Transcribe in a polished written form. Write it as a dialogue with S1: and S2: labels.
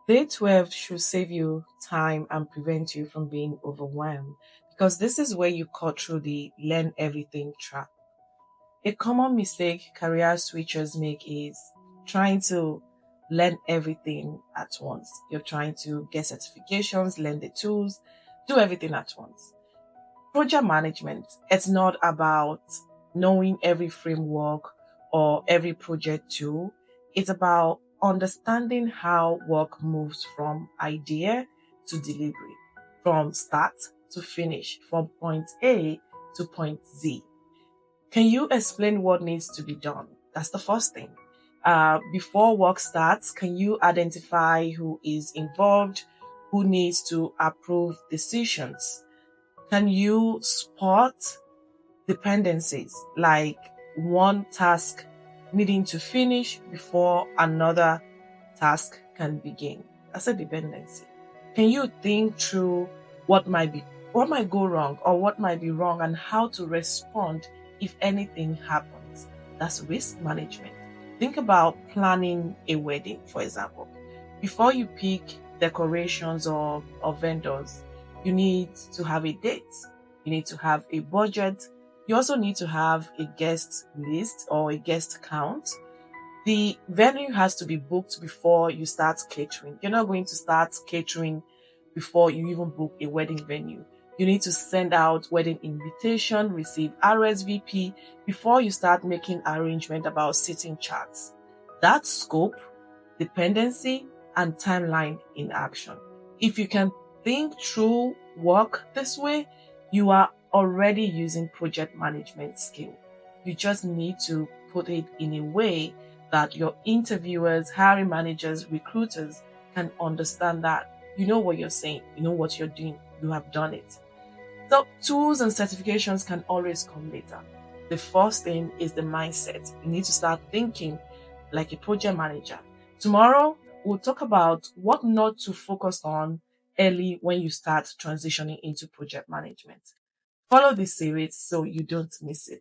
S1: Day 12 should save you time and prevent you from being overwhelmed because this is where you cut through the learn everything trap. A common mistake career switchers make is trying to learn everything at once. You're trying to get certifications, learn the tools, do everything at once. Project management, it's not about knowing every framework or every project tool. It's about understanding how work moves from idea to delivery, from start to finish, from point A to point Z. Can you explain what needs to be done? That's the first thing. Before work starts, can you identify who is involved, who needs to approve decisions? Can you spot dependencies like one task needing to finish before another task can begin? That's a dependency. Can you think through what might be what might go wrong or what might be wrong and how to respond if anything happens? That's risk management. Think about planning a wedding, for example. Before you pick decorations or vendors, you need to have a date. You need to have a budget. You also need to have a guest list or a guest count. The venue has to be booked before you start catering. You're not going to start catering before you even book a wedding venue. You need to send out wedding invitation, receive RSVP before you start making arrangement about seating charts. That scope, dependency, and timeline in action. If you can think through work this way, you are already using project management skill. You just need to put it in a way that your interviewers, hiring managers, recruiters can understand that you know what you're saying, you know what you're doing, you have done it. So, tools and certifications can always come later. The first thing is the mindset. You need to start thinking like a project manager. Tomorrow, we'll talk about what not to focus on early when you start transitioning into project management. Follow this series so you don't miss it.